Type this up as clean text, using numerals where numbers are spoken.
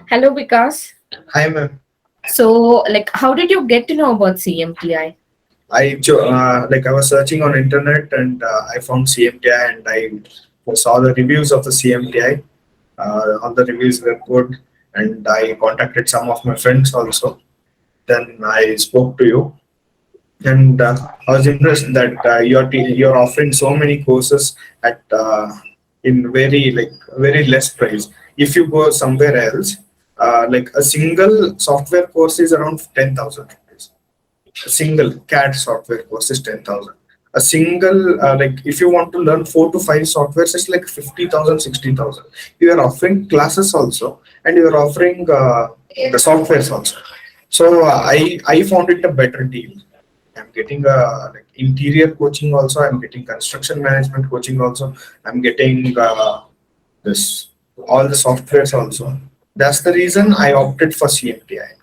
Hello, Vikas. Hi, ma'am. So, how did you get to know about CMTi? I was searching on internet and I found CMTI and I saw the reviews of the CMTI. All the reviews were good, and I contacted some of my friends also. Then I spoke to you, and I was impressed that you're offering so many courses at in very less price. If you go somewhere else, like a single software course is around 10,000 rupees. A single CAD software course is 10,000. A single, if you want to learn 4 to 5 softwares, it's like 50,000, 60,000. You are offering classes also, and you are offering the softwares also. So I found it a better deal. I'm getting interior coaching also. I'm getting construction management coaching also. I'm getting this all the softwares also. That's the reason I opted for CMTI.